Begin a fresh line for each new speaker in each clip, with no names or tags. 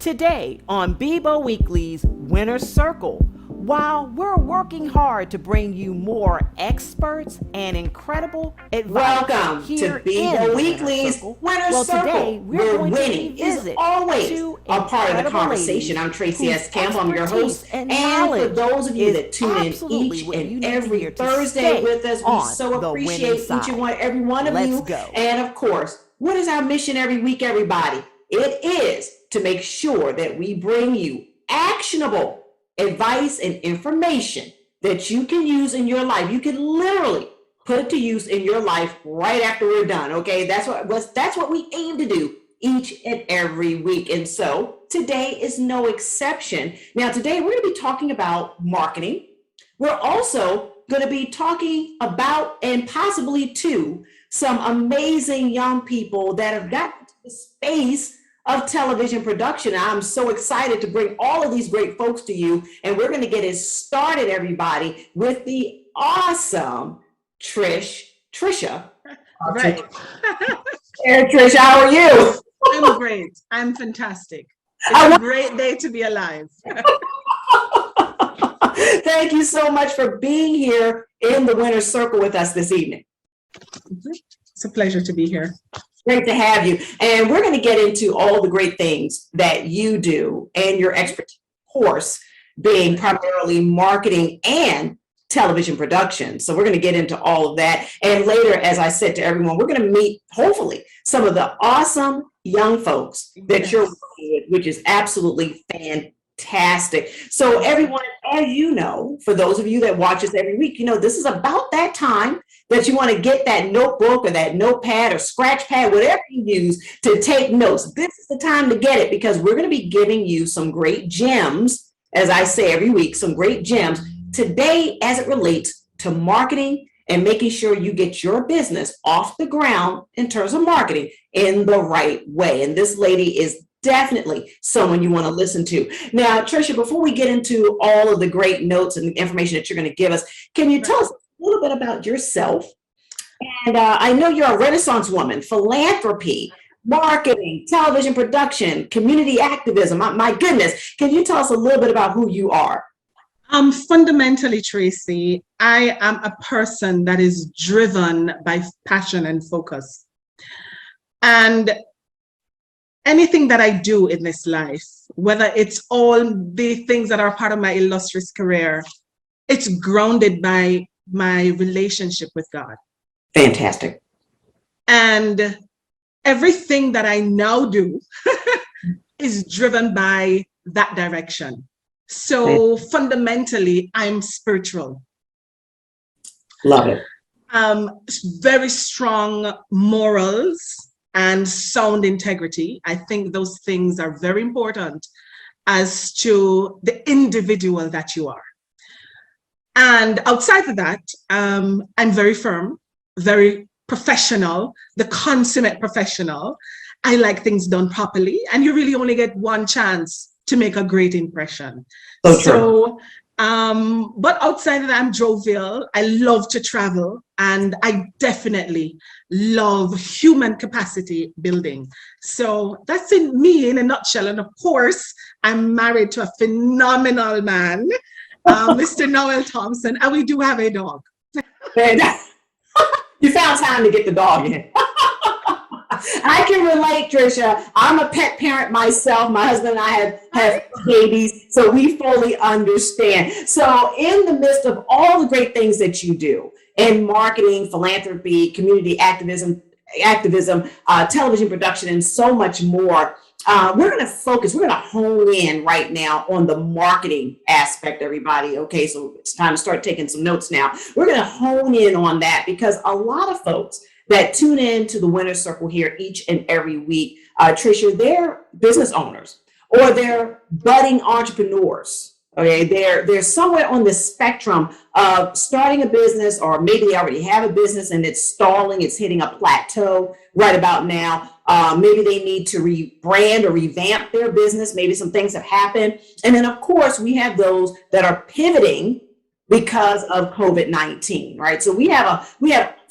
Today on Bebo Weekly's Winner's Circle, while we're working hard to bring you more experts and incredible advice
Welcome
here
to
in
Bebo
the
Weekly's Winner's
today
Circle,
we're
where
going to
winning is
revisit
always
two
a part of the
incredible
conversation.
ladies
I'm Tracy
whose
S. Campbell, I'm your
expertise
host.
and
And for
knowledge
those of you
is
that tune in
absolutely
each
what
and
you need to
every
hear to
Thursday
stay
with us, we
on
so
the winning
appreciate each and
side.
every one of
Let's
you.
go.
And of course, what is our mission every week, everybody? It is to make sure that we bring you actionable advice and information that you can use in your life. You can literally put it to use in your life right after we're done. Okay, that's what we aim to do each and every week. And so today is no exception. Now, today we're going to be talking about marketing. We're also going to be talking about and possibly to some amazing young people that have gotten to the space of television production. I'm so excited to bring all of these great folks to you, and we're going to get it started, everybody, with the awesome Trisha.
Right.
Hey, Trish, how are you?
I'm great. I'm fantastic. It's a great day to be alive.
Thank you so much for being here in the Winner's Circle with us this evening.
It's a pleasure to be here.
Great to have you. And we're going to get into all the great things that you do and your expertise, of course, being primarily marketing and television production. So we're going to get into all of that. And later, as I said to everyone, we're going to meet, hopefully, some of the awesome young folks that you're working with, which is absolutely fantastic. So everyone, as you know, for those of you that watch us every week, you know, this is about that time that you want to get that notebook or that notepad or scratch pad, whatever you use to take notes. This is the time to get it, because we're going to be giving you some great gems, as I say every week, some great gems today as it relates to marketing and making sure you get your business off the ground in terms of marketing in the right way. And this lady is definitely someone you want to listen to. Now, Trisha, before we get into all of the great notes and information that you're going to give us, can you tell us a little bit about yourself? And I know you're a Renaissance woman, philanthropy, marketing, television production, community activism. My goodness, can you tell us a little bit about who you are?
Fundamentally, Tracy, I am a person that is driven by passion and focus. And anything that I do in this life, whether it's all the things that are part of my illustrious career, it's grounded by my relationship with God.
Fantastic.
And everything that I now do is driven by that direction. So fundamentally, I'm spiritual.
Love it.
Very strong morals and sound integrity. I think those things are very important as to the individual that you are. And outside of that, I'm very firm, very professional, the consummate professional. I like things done properly, and you really only get one chance to make a great impression. So but outside of that, I'm jovial. I love to travel, and I definitely love human capacity building. So that's in me in a nutshell. And of course, I'm married to a phenomenal man, Mr. Noel Thompson, and we do have a dog.
You found time to get the dog in. I can relate, Trisha. I'm a pet parent myself. My husband and I have babies, so we fully understand. So in the midst of all the great things that you do in marketing, philanthropy, community activism, television production, and so much more, we're going to hone in right now on the marketing aspect, everybody. Okay, so it's time to start taking some notes now. We're going to hone in on that, because a lot of folks that tune in to the Winner's Circle here each and every week, Trisha, they're business owners or they're budding entrepreneurs. Okay, they're somewhere on the spectrum of starting a business, or maybe they already have a business and it's stalling, it's hitting a plateau right about now. Maybe they need to rebrand or revamp their business. Maybe some things have happened. And then, of course, we have those that are pivoting because of COVID-19, right? So we have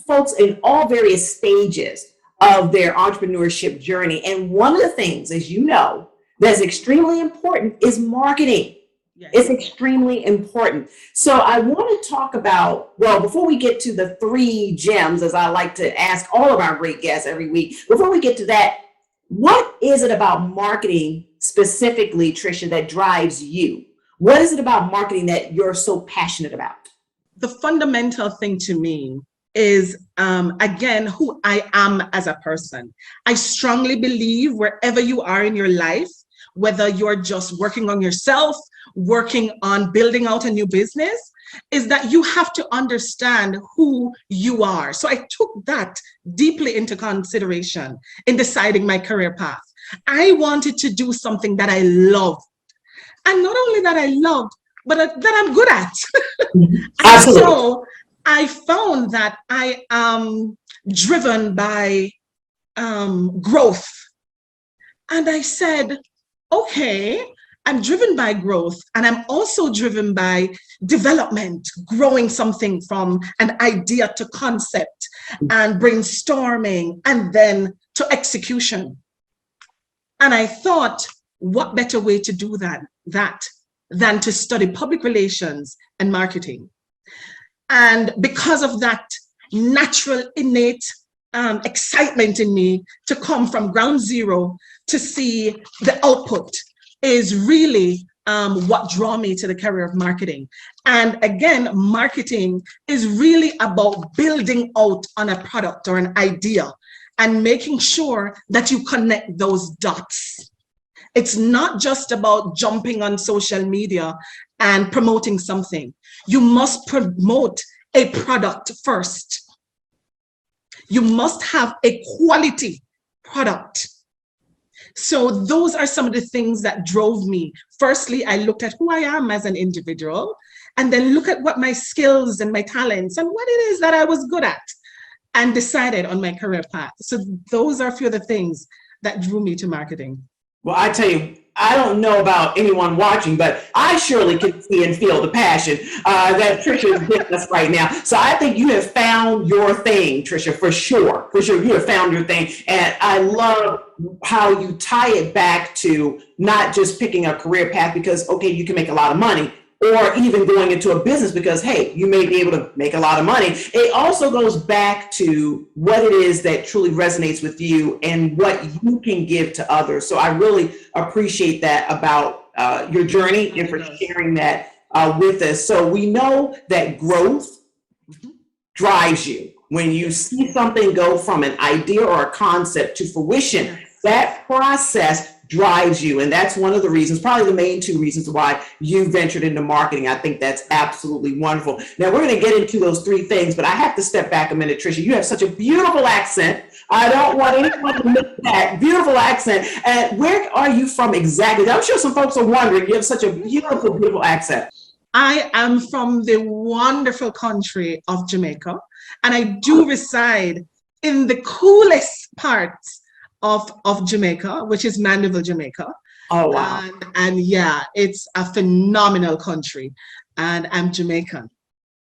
folks in all various stages of their entrepreneurship journey. And one of the things, as you know, that's extremely important is marketing.
Yes.
It's extremely important. So I want to talk about, well, before we get to the 3 gems, as I like to ask all of our great guests every week, before we get to that, what is it about marketing specifically, Trisha, that drives you? What is it about marketing that you're so passionate about?
The fundamental thing to me is, again, who I am as a person. I strongly believe wherever you are in your life, whether you're just working on yourself, working on building out a new business, is that you have to understand who you are. So I took that deeply into consideration in deciding my career path. I wanted to do something that I loved. And not only that I loved, but that I'm good at. And so I found that I am driven by growth. And I said, okay, I'm driven by growth, and I'm also driven by development, growing something from an idea to concept and brainstorming and then to execution. And I thought, what better way to do that than to study public relations and marketing? And because of that natural, innate excitement in me to come from ground zero to see the output is really what drew me to the career of marketing. And again, marketing is really about building out on a product or an idea and making sure that you connect those dots. It's not just about jumping on social media and promoting something. You must promote a product first. You must have a quality product. So those are some of the things that drove me. Firstly, I looked at who I am as an individual, and then look at what my skills and my talents and what it is that I was good at, and decided on my career path. So those are a few of the things that drew me to marketing.
Well, I tell you, I don't know about anyone watching, but I surely can see and feel the passion that Trisha is giving us right now. So I think you have found your thing, Trisha, for sure. For sure, you have found your thing. And I love how you tie it back to not just picking a career path because, okay, you can make a lot of money, or even going into a business because, hey, you may be able to make a lot of money. It also goes back to what it is that truly resonates with you and what you can give to others. So I really appreciate that about your journey and for sharing that with us. So we know that growth drives you. When you see something go from an idea or a concept to fruition, that process drives you. And that's one of the reasons, probably the main 2 reasons why you ventured into marketing. I think that's absolutely wonderful. Now we're going to get into those 3 things, but I have to step back a minute, Trisha. You have such a beautiful accent. I don't want anyone to miss that beautiful accent. And where are you from exactly? I'm sure some folks are wondering. You have such a beautiful, beautiful accent.
I am from the wonderful country of Jamaica, and I do reside in the coolest parts of Jamaica, which is Mandeville, Jamaica.
Oh, wow.
And yeah, it's a phenomenal country, and I'm Jamaican.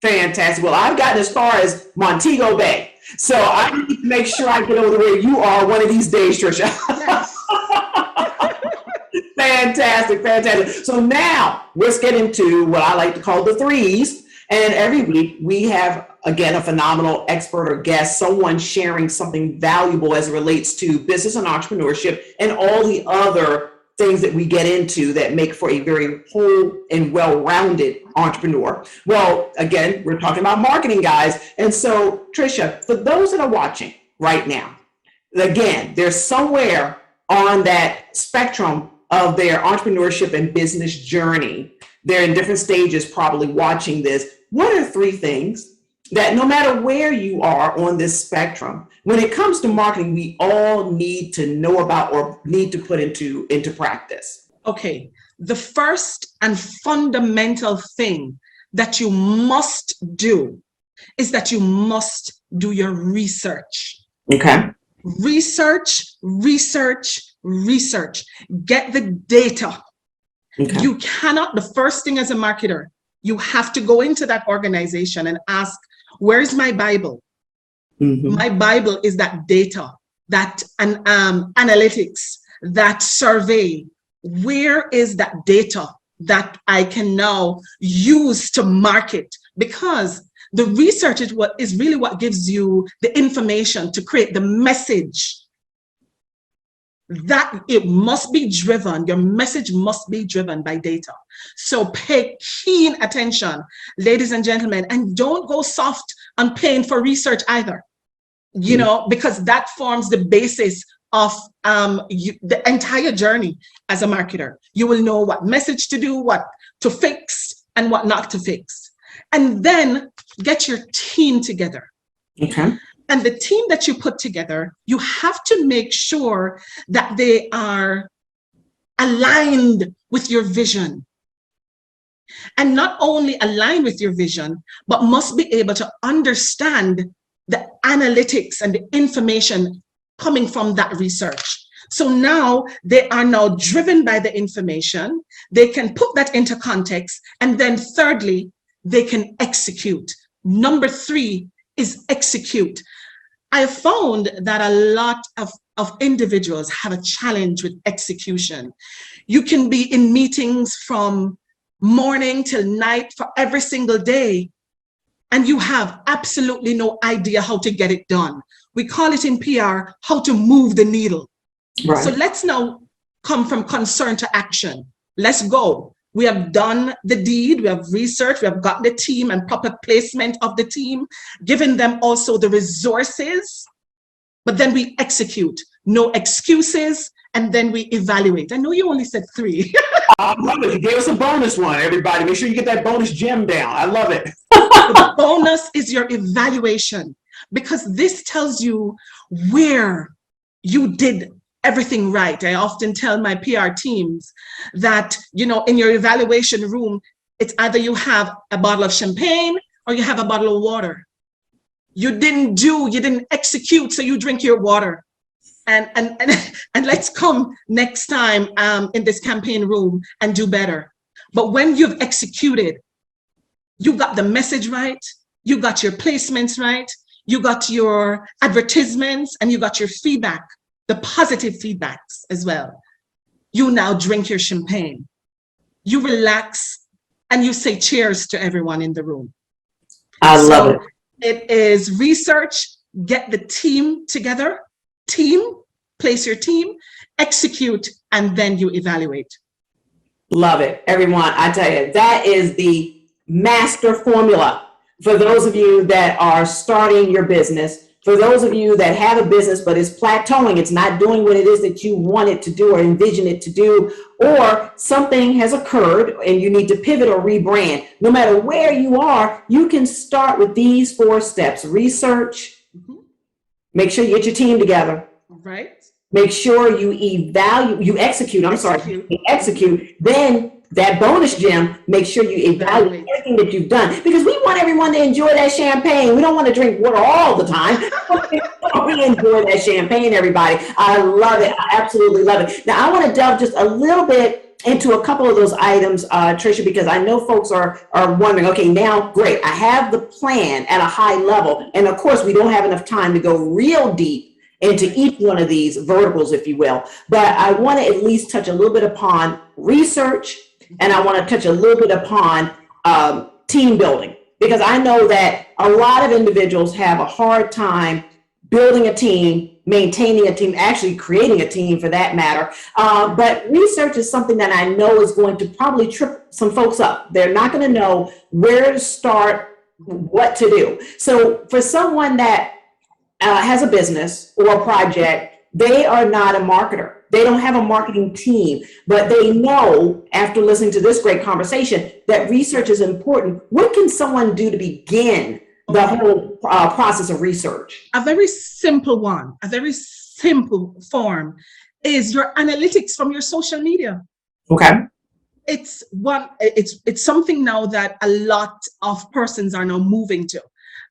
Fantastic. Well, I've gotten as far as Montego Bay, so I need to make sure I get over to where you are one of these days, Trisha.
Yes.
Fantastic, fantastic. So now let's get into what I like to call the 3s. And every week we have, again, a phenomenal expert or guest, someone sharing something valuable as it relates to business and entrepreneurship and all the other things that we get into that make for a very whole and well-rounded entrepreneur. Well, again, we're talking about marketing, guys. And so, Trisha, for those that are watching right now, again, they're somewhere on that spectrum of their entrepreneurship and business journey. They're in different stages probably watching this. What are 3 things that no matter where you are on this spectrum, when it comes to marketing, we all need to know about or need to put into practice?
Okay, the first and fundamental thing that you must do is that you must do your research.
Okay.
Research, research, research. Get the data.
Okay.
You cannot, the first thing as a marketer, you have to go into that organization and ask, where's my Bible? Mm-hmm. My Bible is that data, that analytics, that survey where is that data that I can now use to market? Because the research is really what gives you the information to create the message. That it must be driven, your message must be driven by data. So pay keen attention, ladies and gentlemen, and don't go soft on paying for research either, because that forms the basis of the entire journey as a marketer. You will know what message to do, what to fix, and what not to fix. And then get your team together.
Okay.
And the team that you put together, you have to make sure that they are aligned with your vision. And not only aligned with your vision, but must be able to understand the analytics and the information coming from that research. So now they are now driven by the information. They can put that into context. And then thirdly, they can execute. Number 3 is execute. I found that a lot of individuals have a challenge with execution. You can be in meetings from morning till night for every single day, and you have absolutely no idea how to get it done. We call it in PR, how to move the needle. Right. So let's now come from concern to action. Let's go. We have done the deed, we have researched, we have got the team and proper placement of the team, given them also the resources, but then we execute, no excuses, and then we evaluate. I know you only said 3.
I love it. You gave us a bonus one, everybody. Make sure you get that bonus gem down. I love it.
The bonus is your evaluation, because this tells you where you did everything right. I often tell my PR teams that, in your evaluation room, it's either you have a bottle of champagne or you have a bottle of water. You didn't execute, so you drink your water. And let's come next time in this campaign room and do better. But when you've executed, you got the message right, you got your placements right, you got your advertisements, and you got your feedback, the positive feedbacks as well. You now drink your champagne, you relax, and you say cheers to everyone in the room.
I love it.
It is research, get the team together, place your team, execute, and then you evaluate.
Love it. Everyone, I tell you, that is the master formula for those of you that are starting your business. For those of you that have a business, but it's plateauing, it's not doing what it is that you want it to do or envision it to do, or something has occurred and you need to pivot or rebrand. No matter where you are, you can start with these 4 steps. Research, make sure you get your team together.
Right.
Make sure you execute. Then that bonus gem, make sure you evaluate everything that you've done, because we want everyone to enjoy that champagne. We don't want to drink water all the time. We enjoy that champagne, everybody. I love it. I absolutely love it. Now, I want to delve just a little bit into a couple of those items, Trisha, because I know folks are wondering, okay, now, great, I have the plan at a high level. And of course, we don't have enough time to go real deep into each one of these verticals, if you will. But I want to at least touch a little bit upon research, and I want to touch a little bit upon team building, because I know that a lot of individuals have a hard time building a team, maintaining a team, actually creating a team for that matter. But research is something that I know is going to probably trip some folks up. They're not going to know where to start, what to do. So for someone that has a business or a project, they are not a marketer. They don't have a marketing team, but they know, after listening to this great conversation, that research is important. What can someone do to begin the whole process of research?
A very simple one, a very simple form is your analytics from your social media.
Okay.
It's something now that a lot of persons are now moving to.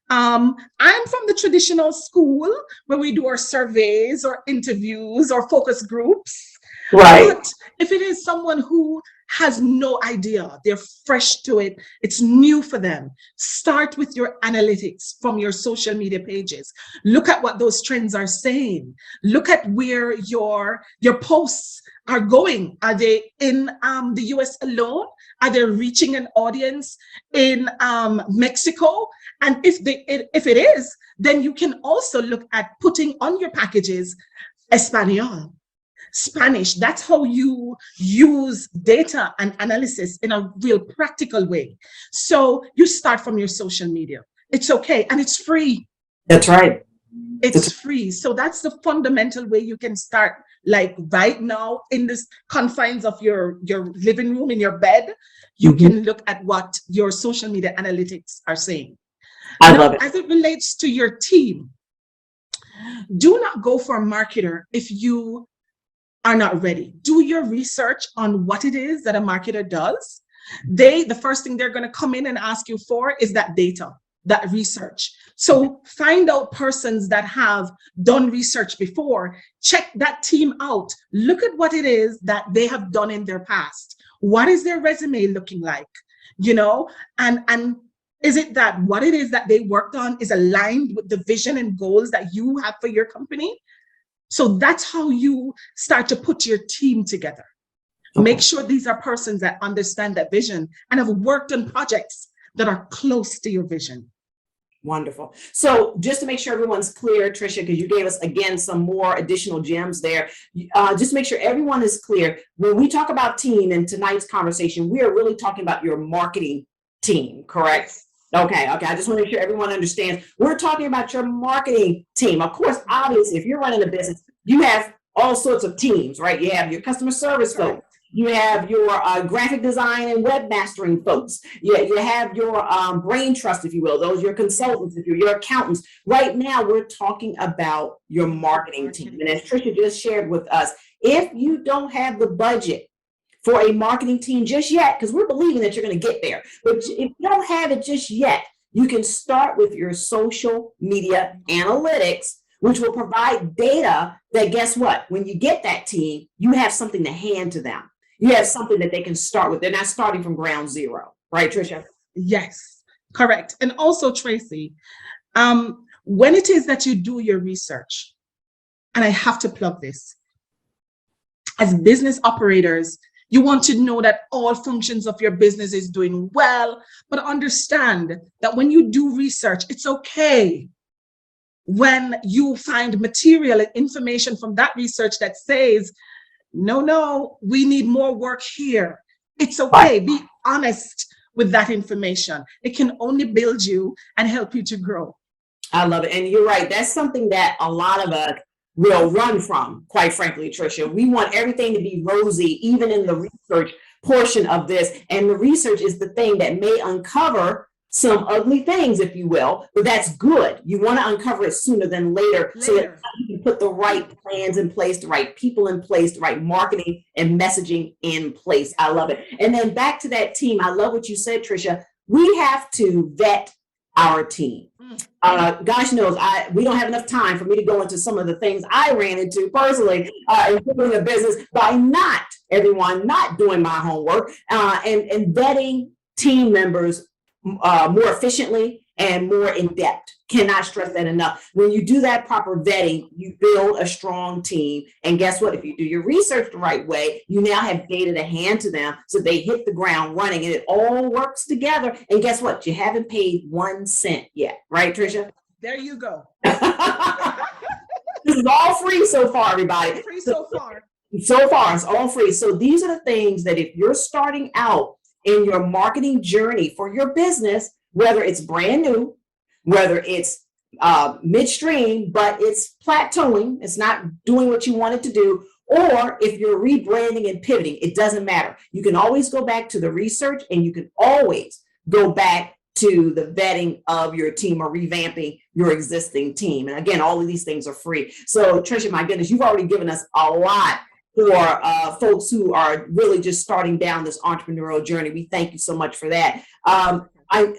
I'm from the traditional school where we do our surveys or interviews or focus groups.
Right.
But if it is someone who has no idea, they're fresh to it, it's new for them, start with your analytics from your social media pages. Look at what those trends are saying. Look at where your posts are going? Are they in the US alone? Are they reaching an audience in Mexico? And if it is, then you can also look at putting on your packages Espanol, Spanish. That's how you use data and analysis in a real practical way. So you start from your social media. It's okay, and it's free.
That's right.
It's free. So that's the fundamental way you can start, like right now in this confines of your living room, in your bed. You can look at what your social media analytics are saying.
I
Now,
love it.
as it relates to your team, do not go for a marketer if you are not ready. Do your research on what it is that a marketer does. The first thing they're going to come in and ask you for is that data, that research. So find out persons that have done research before, check that team out, look at what it is that they have done in their past. What is their resume looking like? You know, and is it that what it is that they worked on is aligned with the vision and goals that you have for your company? So that's how you start to put your team together. Make sure these are persons that understand that vision and have worked on projects that are close to your vision.
Wonderful. So just to make sure everyone's clear, Trisha, because you gave us, again, some more additional gems there, just to make sure everyone is clear, when we talk about team in tonight's conversation, we are really talking about your marketing team, correct? Okay. I just want to make sure everyone understands. We're talking about your marketing team. Of course, obviously, if you're running a business, you have all sorts of teams, right? You have your customer service folks. You have your graphic design and webmastering folks. You have your brain trust, if you will. Those are your consultants, if you're your accountants. Right now, we're talking about your marketing team. And as Trisha just shared with us, if you don't have the budget for a marketing team just yet, because we're believing that you're going to get there, but if you don't have it just yet, you can start with your social media analytics, which will provide data that, guess what? When you get that team, you have something to hand to them. You have something that they can start with. They're not starting from ground zero, right, Trisha?
Yes, correct. And also, Tracy, when it is that you do your research, and I have to plug this, as business operators, you want to know that all functions of your business is doing well, but understand that when you do research, it's okay when you find material and information from that research that says, no, we need more work here. It's okay. Be honest with that information. It can only build you and help you to grow.
I love it. And you're right. That's something that a lot of us will run from, quite frankly, Trisha. We want everything to be rosy, even in the research portion of this. And the research is the thing that may uncover some ugly things, if you will, but that's good. You want to uncover it sooner than later so that you can put the right plans in place, the right people in place, the right marketing and messaging in place. I love it. And then back to that team. I love what you said, Trisha. We have to vet our team. Gosh knows, we don't have enough time for me to go into some of the things I ran into personally in building a business by not doing my homework and vetting team members more efficiently and more in depth. Cannot stress that enough. When you do that proper vetting, you build a strong team. And guess what? If you do your research the right way, you now have data to hand to them so they hit the ground running and it all works together. And guess what? You haven't paid 1 cent yet. Right, Trisha?
There you go.
This is all free so far, everybody.
Free so far.
So far, it's all free. So these are the things that if you're starting out in your marketing journey for your business, whether it's brand new, whether it's midstream, but it's plateauing, it's not doing what you want it to do, or if you're rebranding and pivoting, it doesn't matter. You can always go back to the research and you can always go back to the vetting of your team or revamping your existing team. And again, all of these things are free. So Trisha, my goodness, you've already given us a lot for folks who are really just starting down this entrepreneurial journey. We thank you so much for that.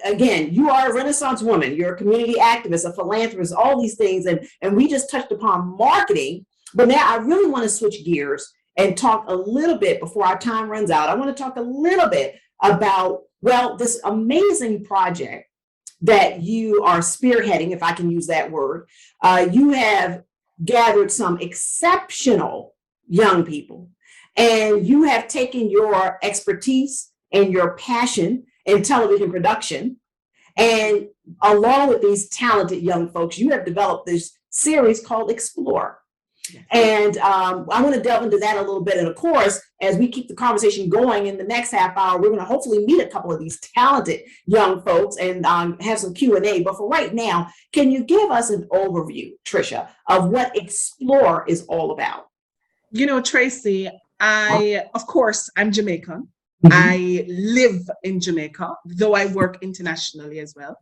Again, you are a Renaissance woman. You're a community activist, a philanthropist, all these things. And we just touched upon marketing. But now I really want to switch gears and talk a little bit before our time runs out. I want to talk a little bit about, well, this amazing project that you are spearheading, if I can use that word. You have gathered some exceptional young people And you have taken your expertise and your passion in television production, and along with these talented young folks, you have developed this series called Explore. And I want to delve into that a little bit. And of course, as we keep the conversation going in the next half hour, we're going to hopefully meet a couple of these talented young folks and have some Q&A. But for right now, can you give us an overview, Trisha, of what Explore is all about?
You know, Tracy, of course, I'm Jamaican.
Mhm.
I live in Jamaica, though I work internationally as well.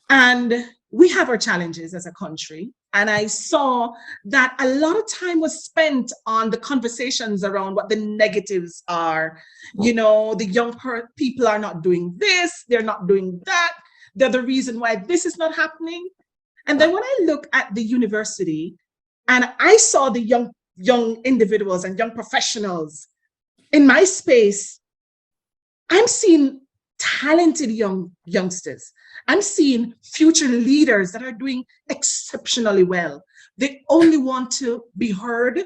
And we have our challenges as a country. And I saw that a lot of time was spent on the conversations around what the negatives are. You know, the young people are not doing this, they're not doing that. They're the reason why this is not happening. And then when I look at the university and I saw the young individuals and young professionals in my space, I'm seeing talented youngsters. I'm seeing future leaders that are doing exceptionally well. They only want to be heard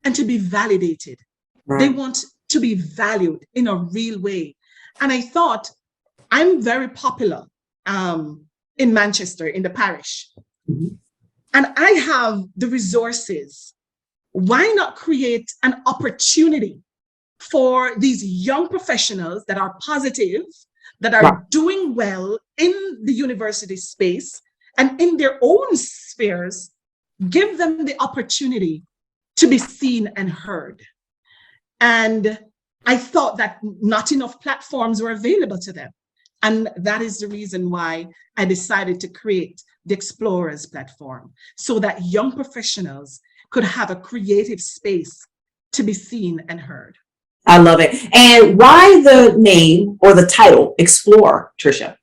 and to be validated.
Right.
They want to be valued in a real way. And I thought, I'm very popular in Manchester, in the parish.
Mhm.
And I have the resources. Why not create an opportunity for these young professionals that are positive, that are
Right.
doing well in the university space and in their own spheres, give them the opportunity to be seen and heard. And I thought that not enough platforms were available to them. And that is the reason why I decided to create the Explorers platform, so that young professionals could have a creative space to be seen and heard.
I love it. And why the name or the title Explore, Trisha?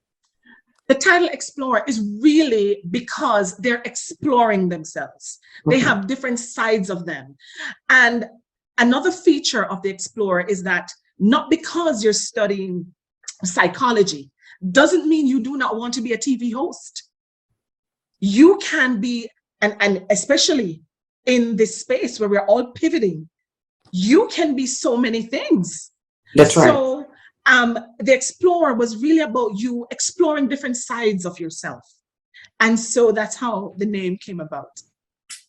The title Explorer is really because they're exploring themselves. They
Okay.
have different sides of them. And another feature of the Explorer is that not because you're studying psychology doesn't mean you do not want to be a TV host. You can be, and especially in this space where we're all pivoting, you can be so many things.
That's right.
So the Explorer was really about you exploring different sides of yourself. And so that's how the name came about.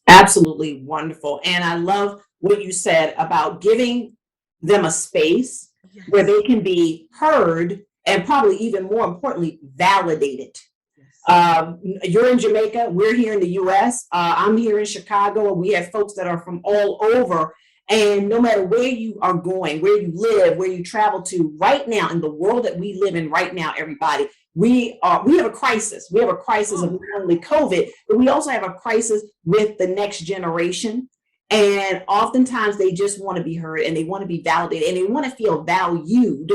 Absolutely wonderful. And I love what you said about giving them a space
Yes.
where they can be heard and probably even more importantly, validated.
Yes.
You're in Jamaica, we're here in the US, I'm here in Chicago, and we have folks that are from all over. And no matter where you are going, where you live, where you travel to right now, in the world that we live in right now, everybody, we have a crisis. We have a crisis of not only COVID, but we also have a crisis with the next generation. And oftentimes they just want to be heard and they want to be validated and they want to feel valued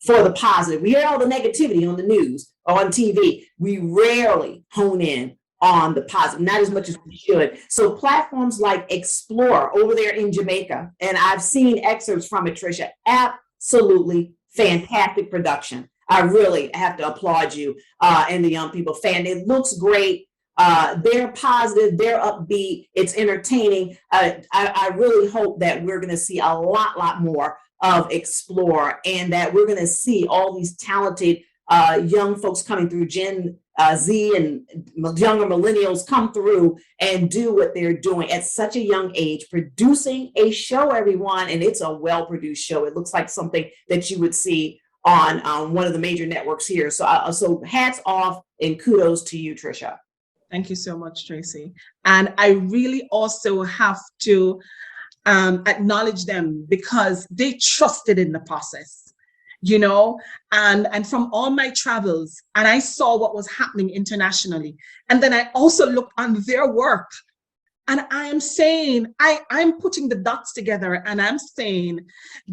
for the positive. We hear all the negativity on the news or on TV. We rarely hone in on the positive, not as much as we should. So platforms like Explore over there in Jamaica, and I've seen excerpts from it, Trisha, absolutely fantastic production. I really have to applaud you and the young people. It looks great. They're positive, they're upbeat, it's entertaining. I really hope that we're going to see a lot more of Explore, and that we're going to see all these talented young folks coming through, Gen Z and younger millennials come through and do what they're doing at such a young age, producing a show, everyone, and it's a well-produced show. It looks like something that you would see on one of the major networks here. So hats off and kudos to you, Trisha.
Thank you so much, Tracy. And I really also have to acknowledge them because they trusted in the process, you know, and from all my travels, and I saw what was happening internationally. And then I also looked on their work, and I am saying, I'm putting the dots together and I'm saying,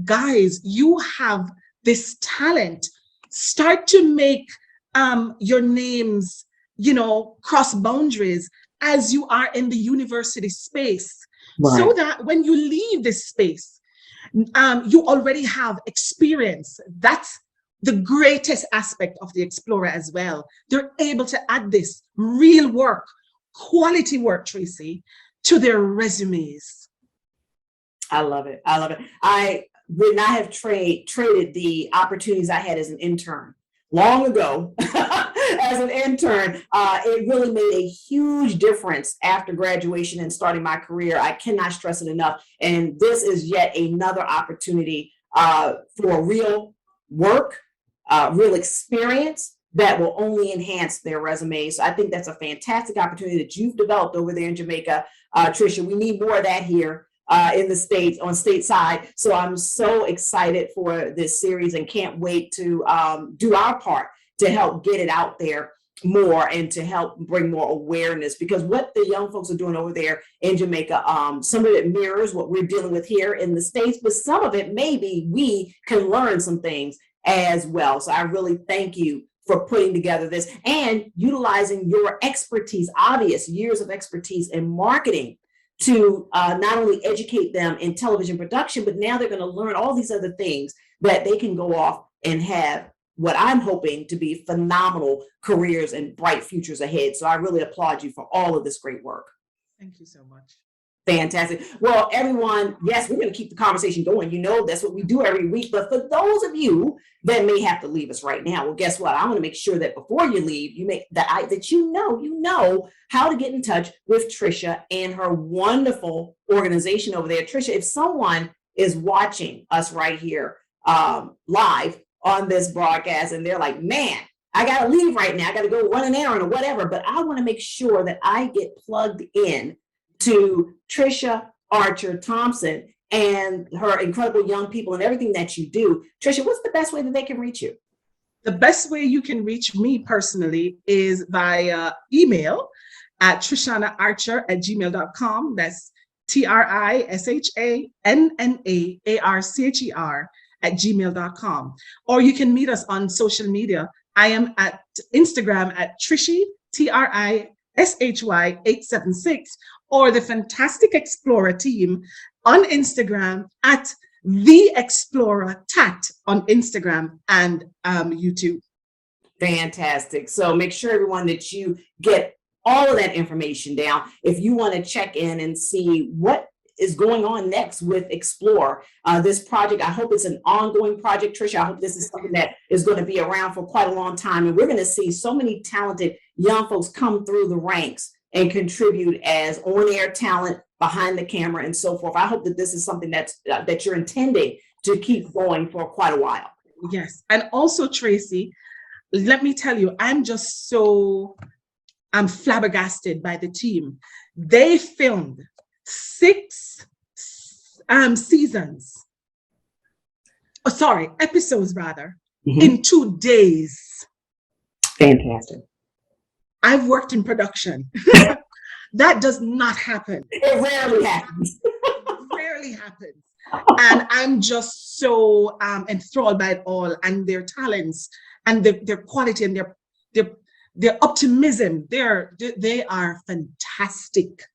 guys, you have this talent. Start to make your names, you know, cross boundaries as you are in the university space.
Right.
So that when you leave this space, you already have experience. That's the greatest aspect of the Explorer as well. They're able to add this real work, quality work, Tracy, to their resumes.
I love it. I love it. I would not have traded the opportunities I had as an intern long ago. As an intern, it really made a huge difference after graduation and starting my career. I cannot stress it enough. And this is yet another opportunity for real work, real experience that will only enhance their resumes. So I think that's a fantastic opportunity that you've developed over there in Jamaica. Trisha, we need more of that here in the States, on stateside. So I'm so excited for this series and can't wait to do our part to help get it out there more and to help bring more awareness, because what the young folks are doing over there in Jamaica, some of it mirrors what we're dealing with here in the States, but some of it maybe we can learn some things as well. So I really thank you for putting together this and utilizing your expertise, obvious years of expertise in marketing, to not only educate them in television production, but now they're going to learn all these other things that they can go off and have what I'm hoping to be phenomenal careers and bright futures ahead. So I really applaud you for all of this great work.
Thank you so much.
Fantastic. Well, everyone, yes, we're going to keep the conversation going. You know, that's what we do every week. But for those of you that may have to leave us right now, well, guess what? I want to make sure that before you leave, you make that you know how to get in touch with Trisha and her wonderful organization over there. Trisha, if someone is watching us right here live on this broadcast and they're like, man, I got to leave right now, I got to go run an errand or whatever, but I want to make sure that I get plugged in to Trisha Archer Thompson and her incredible young people and everything that you do. Trisha, what's the best way that they can reach you?
The best way you can reach me personally is via email at trishanaarcher@gmail.com. That's TRISHANNAARCHER@gmail.com. Or you can meet us on social media. I am at Instagram at Trishy, TRISHY876, or the Fantastic Explorer team on Instagram at The Explorer Tat on Instagram and YouTube.
Fantastic. So make sure, everyone, that you get all of that information down. If you want to check in and see what is going on next with Explore, this project, I hope it's an ongoing project, Trisha. I hope this is something that is going to be around for quite a long time. And we're going to see so many talented young folks come through the ranks and contribute as on-air talent, behind the camera, and so forth. I hope that this is something that's that you're intending to keep going for quite a while.
Yes. And also, Tracy, let me tell you, I'm flabbergasted by the team. They filmed 6 episodes rather, in 2 days.
Fantastic.
I've worked in production. That does not happen.
It rarely happens.
Rarely happens. And I'm just so enthralled by it all, and their talents and their quality and their optimism. They are fantastic.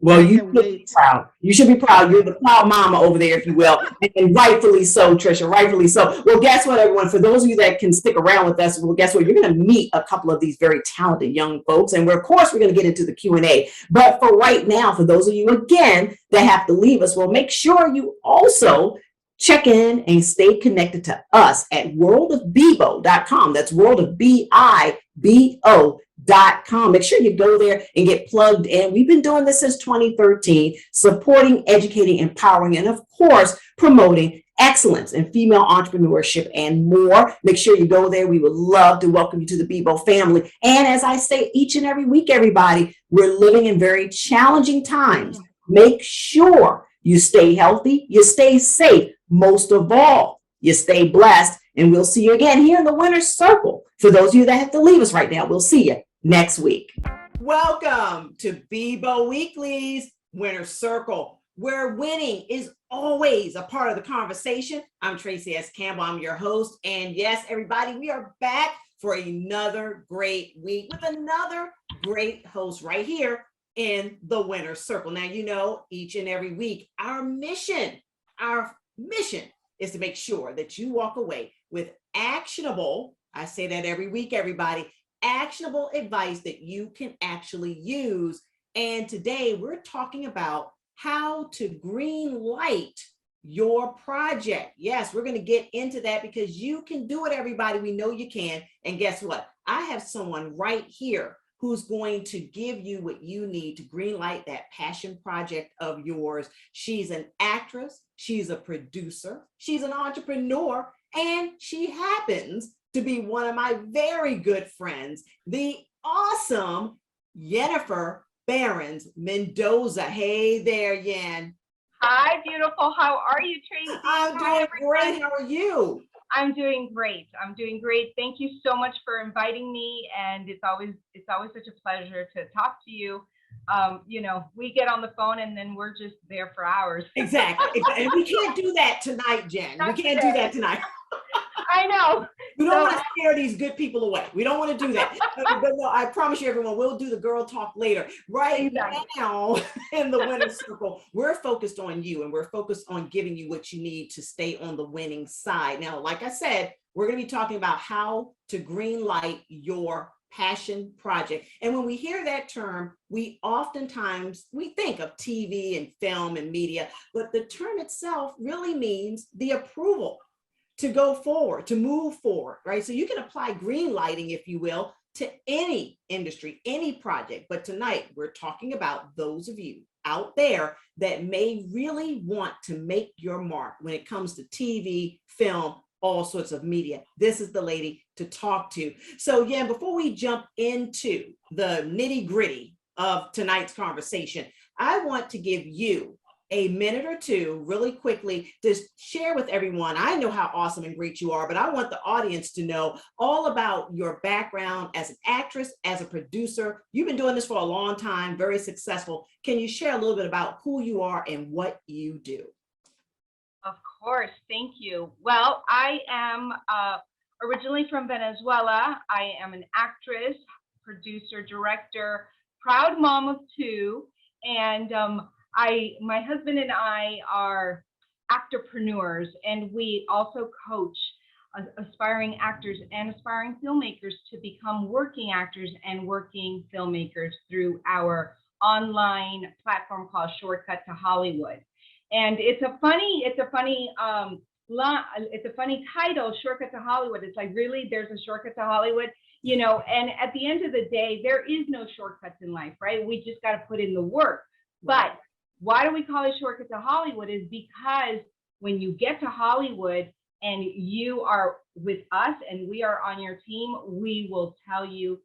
Well, you should be proud. You should be proud. You're the proud mama over there, if you will, and rightfully so, Trisha, rightfully so. Well, guess what, everyone? For those of you that can stick around with us, well, guess what? You're going to meet a couple of these very talented young folks, and of course, we're going to get into the Q&A. But for right now, for those of you, again, that have to leave us, well, make sure you also check in and stay connected to us at worldofbibo.com. That's worldofbibo.com. Make sure you go there and get plugged in. We've been doing this since 2013, supporting, educating, empowering, and of course, promoting excellence in female entrepreneurship and more. Make sure you go there. We would love to welcome you to the Bibo family. And as I say each and every week, everybody, we're living in very challenging times. Make sure you stay healthy, you stay safe. Most of all, you stay blessed, and we'll see you again here in the Winner's Circle. For those of you that have to leave us right now, we'll see you next week. Welcome to Bibo Weekly's Winner's Circle, where winning is always a part of the conversation. I'm Tracy S. Campbell. I'm your host. And yes, everybody, we are back for another great week with another great host right here in the Winner's Circle. Now, you know, each and every week, our mission is to make sure that you walk away with actionable, I say that every week, everybody, actionable advice that you can actually use. And today we're talking about how to green light your project. Yes, we're going to get into that because you can do it, everybody. We know you can. And guess what? I have someone right here who's going to give you what you need to greenlight that passion project of yours. She's an actress, she's a producer, she's an entrepreneur, and she happens to be one of my very good friends, the awesome Yennefer Barons Mendoza. Hey there, Yen.
Hi, beautiful. How are you, Tracy?
I'm doing great. How are you?
I'm doing great. I'm doing great. Thank you so much for inviting me, and it's always such a pleasure to talk to you. You know, we get on the phone and then we're just there for hours.
Exactly. And we can't do that tonight, Jen.
Not
We can't
today.
do that tonight.
I know.
We don't want to scare these good people away. We don't want to do that. But no, I promise you, everyone, we'll do the girl talk later. Right
Exactly.
now, in the winner's circle, we're focused on you, and we're focused on giving you what you need to stay on the winning side. Now, like I said, we're going to be talking about how to green light your passion project. And when we hear that term, we oftentimes we think of TV and film and media, but the term itself really means the approval to go forward, to move forward, right? So you can apply green lighting, if you will, to any industry, any project. But tonight we're talking about those of you out there that may really want to make your mark when it comes to TV, film, all sorts of media. This is the lady to talk to. So yeah, before we jump into the nitty gritty of tonight's conversation, I want to give you a minute or two really quickly to share with everyone. I know how awesome and great you are, but I want the audience to know all about your background as an actress, as a producer. You've been doing this for a long time, very successful. Can you share a little bit about who you are and what you do?
Of course. Thank you. Well, I am originally from Venezuela. I am an actress, producer, director, proud mom of two, and my husband and I are actorpreneurs, and we also coach aspiring actors and aspiring filmmakers to become working actors and working filmmakers through our online platform called Shortcut to Hollywood. And it's a funny title, Shortcut to Hollywood. It's like, really, there's a shortcut to Hollywood, you know? And at the end of the day, there is no shortcuts in life, right? We just got to put in the work. But why do we call it Shortcut to Hollywood? Is because when you get to Hollywood and you are with us and we are on your team, we will tell you,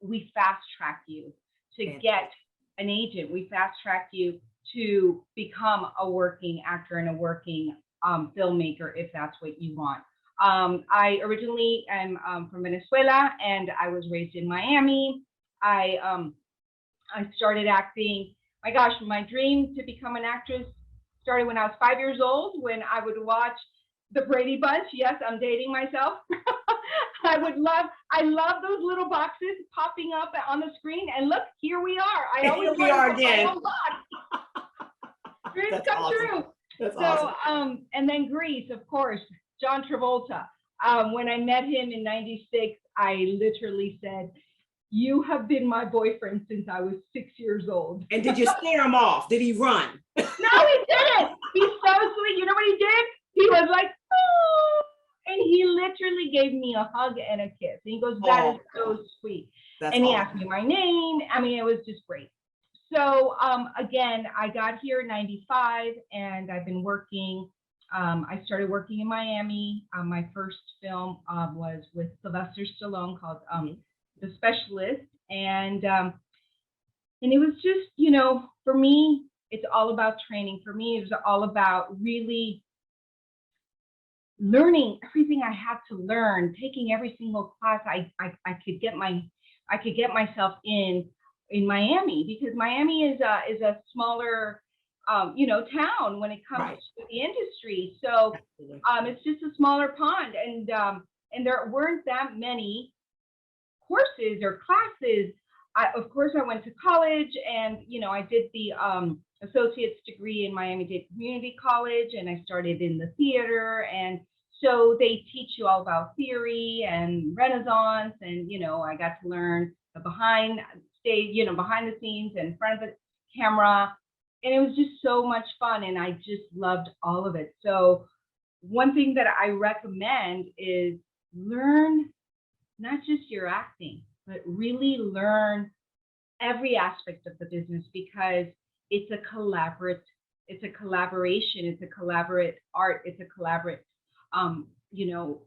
we fast track you to get an agent. We fast track you to become a working actor and a working filmmaker, if that's what you want. I originally am from Venezuela, and I was raised in Miami. I started acting. My gosh, my dream to become an actress started when I was 5 years old, when I would watch the Brady Bunch. Yes, I'm dating myself. I love those little boxes popping up on the screen. And look, here we are.
Here we are again.
Dreams
That's
come
awesome.
true.
That's
So,
awesome.
and then Grease, of course, John Travolta. When I met him in '96, I literally said, "You have been my boyfriend since I was 6 years old."
And did you scare him off? Did he run?
No, he didn't. He's so sweet. You know what he did? He was like, "Oh," and he literally gave me a hug and a kiss. And he goes, "That is so sweet."
That's
And he
awesome.
asked me my name. I mean, it was just great. So again, I got here in '95, and I've been working. I started working in Miami. My first film was with Sylvester Stallone called The Specialist, and it was just, you know, for me, it's all about training. For me, it was all about really learning everything I had to learn, taking every single class I could get myself in Miami, because Miami is a smaller you know, town when it comes to the industry. So it's just a smaller pond, and there weren't that many courses or classes. Of course, I went to college, and you know, I did the associate's degree in Miami-Dade Community College, and I started in the theater. And so they teach you all about theory and Renaissance, and you know, I got to learn the behind the scenes and in front of the camera. and it was just so much fun, and I just loved all of it. So one thing that I recommend is learn not just your acting, but really learn every aspect of the business, because it's a it's a collaboration, it's a collaborate art, it's a collaborate, you know,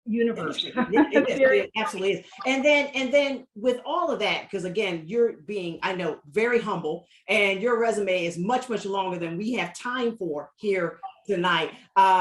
universe.
It absolutely is. And then with all of that, because again, you're being, I know, very humble, and your resume is much, much longer than we have time for here tonight.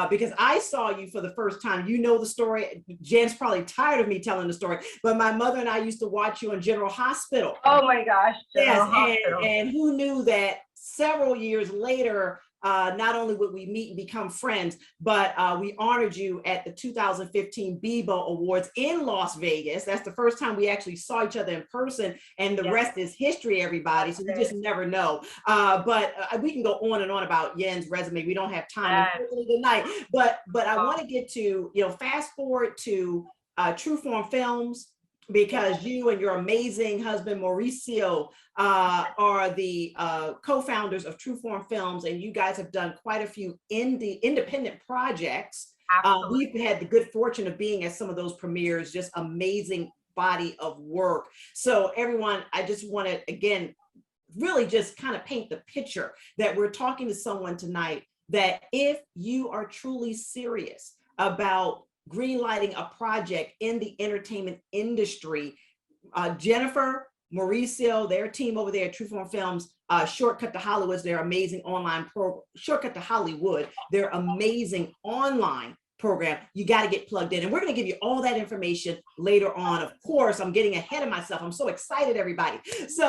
Because I saw you for the first time. You know the story. Jen's probably tired of me telling the story, but my mother and I used to watch you on General Hospital.
Oh my gosh.
Yes, and who knew that several years later, not only would we meet and become friends, but we honored you at the 2015 Bebo Awards in Las Vegas. That's the first time we actually saw each other in person, and the rest is history, everybody. So we just never know. But we can go on and on about Yen's resume. We don't have time tonight. But I want to get to, fast forward to True Form Films, because you and your amazing husband Mauricio are the co-founders of True Form Films, and you guys have done quite a few independent projects. We've had the good fortune of being at some of those premieres. Just amazing body of work. So everyone, I just want to again really just kind of paint the picture that we're talking to someone tonight that if you are truly serious about greenlighting a project in the entertainment industry, Jennifer, Mauricio, their team over there at True Form Films, Shortcut to Hollywood, their amazing online program, Shortcut to Hollywood, their amazing online program. You got to get plugged in, and we're going to give you all that information later on. Of course, I'm getting ahead of myself. I'm so excited, everybody. So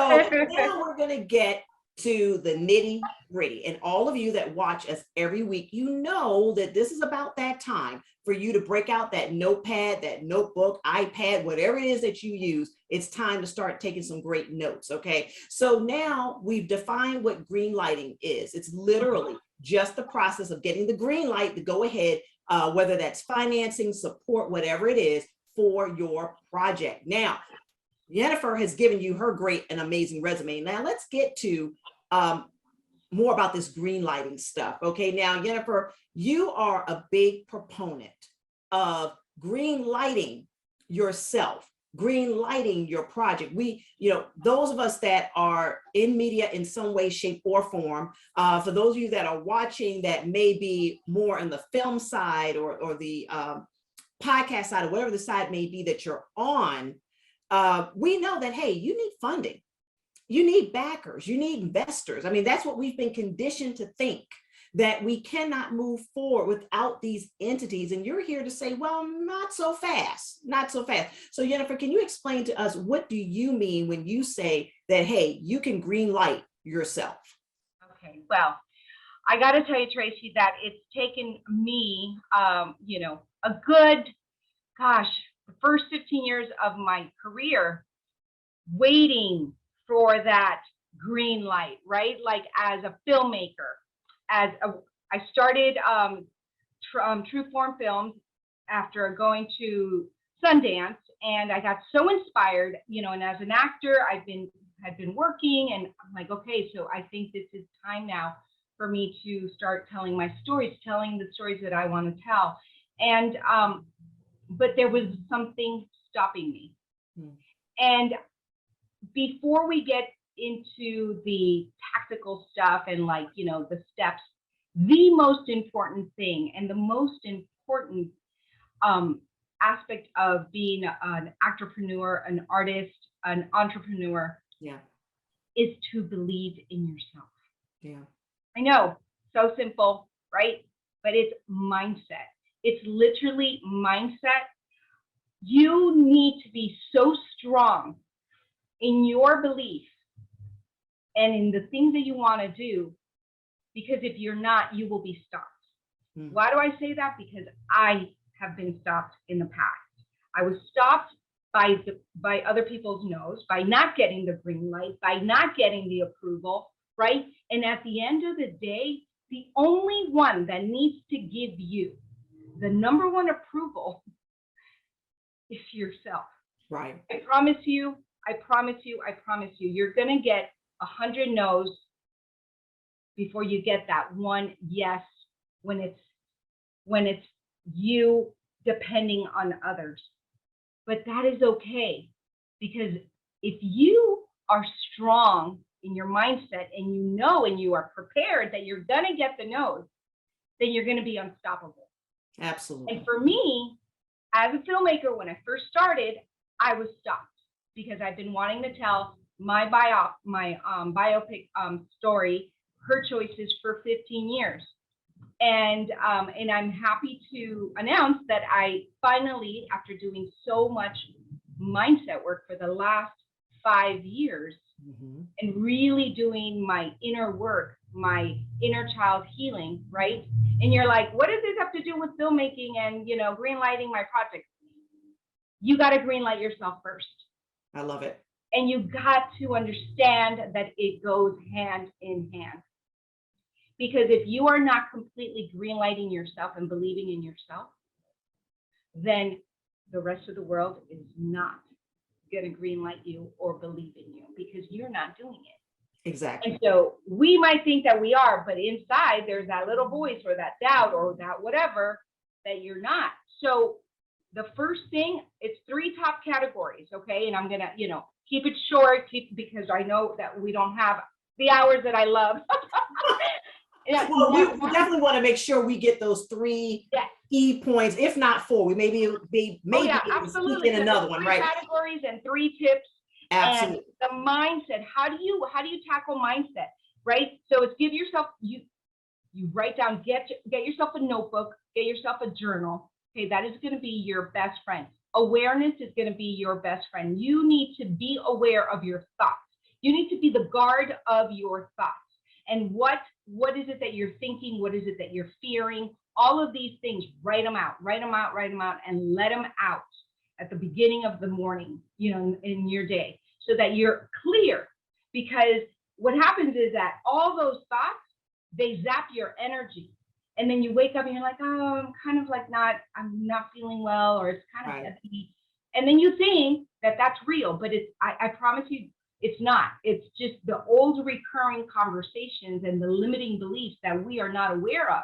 now we're going to get to the nitty gritty, and all of you that watch us every week, you know that this is about that time for you to break out that notepad, that notebook, iPad, whatever it is that you use. It's time to start taking some great notes. Okay, so now we've defined what green lighting is. It's literally just the process of getting the green light to go ahead, whether that's financing, support, whatever it is for your project. Now, Jennifer has given you her great and amazing resume. Now let's get to more about this green lighting stuff. Okay, now Jennifer, you are a big proponent of green lighting yourself, green lighting your project. We, those of us that are in media in some way, shape, or form, for those of you that are watching that may be more on the film side or the podcast side, or whatever the side may be that you're on, we know that, hey, you need funding. You need backers, you need investors. I mean, that's what we've been conditioned to think, that we cannot move forward without these entities. And you're here to say, well, not so fast, not so fast. So Jennifer, can you explain to us, what do you mean when you say that, hey, you can green light yourself?
Okay, well, I got to tell you, Tracy, that it's taken me, a good, the first 15 years of my career waiting for that green light, right? Like as a filmmaker, I started True Form Films after going to Sundance, and I got so inspired, and as an actor, had been working, and I'm like, okay, so I think this is time now for me to start telling my stories, telling the stories that I want to tell. And but there was something stopping me. And before we get into the tactical stuff and the steps, the most important thing and the most important aspect of being an entrepreneur, an artist, an entrepreneur, is to believe in yourself.
Yeah.
I know, so simple, right? But it's mindset. It's literally mindset. You need to be so strong in your belief and in the things that you want to do, because if you're not, you will be stopped. Why do I say that? Because I have been stopped in the past. I was stopped by other people's no's, by not getting the green light, by not getting the approval, right? And at the end of the day, the only one that needs to give you the number one approval is yourself.
Right.
I promise you, you're going to get 100 no's before you get that one yes when it's you depending on others. But that is okay, because if you are strong in your mindset and you know and you are prepared that you're going to get the no's, then you're going to be unstoppable.
Absolutely.
And for me, as a filmmaker, when I first started, I was stopped because I've been wanting to tell my biopic story, Her Choices, for 15 years. And I'm happy to announce that I finally, after doing so much mindset work for the last 5 years, and really doing my inner work, my inner child healing, right? And you're like, what does this have to do with filmmaking and, you know, green lighting my project? You got to green light yourself first.
I love it.
And you got to understand that it goes hand in hand. Because if you are not completely green lighting yourself and believing in yourself, then the rest of the world is not going to green light you or believe in you, because you're not doing it.
Exactly.
And so we might think that we are, but inside there's that little voice or that doubt or that whatever that you're not. So the first thing, it's 3 top categories, okay? And I'm gonna, you know, keep it short, because I know that we don't have the hours that I love. Yeah,
Well, we definitely want to make sure we get those 3 key points, if not 4. We maybe able to sneak in another one, right?
Categories and 3 tips.
Absolutely.
And the mindset. How do you tackle mindset? Right. So it's give yourself, you write down, get yourself a notebook, get yourself a journal. Okay, that is going to be your best friend. Awareness is going to be your best friend. You need to be aware of your thoughts. You need to be the guard of your thoughts. And what is it that you're thinking? What is it that you're fearing? All of these things, write them out, and let them out at the beginning of the morning, you know, in your day, so that you're clear. Because what happens is that all those thoughts, they zap your energy. And then you wake up and you're like, oh, I'm not feeling well, or it's kind of heavy. And then you think that that's real, but I promise you, it's not. It's just the old recurring conversations and the limiting beliefs that we are not aware of.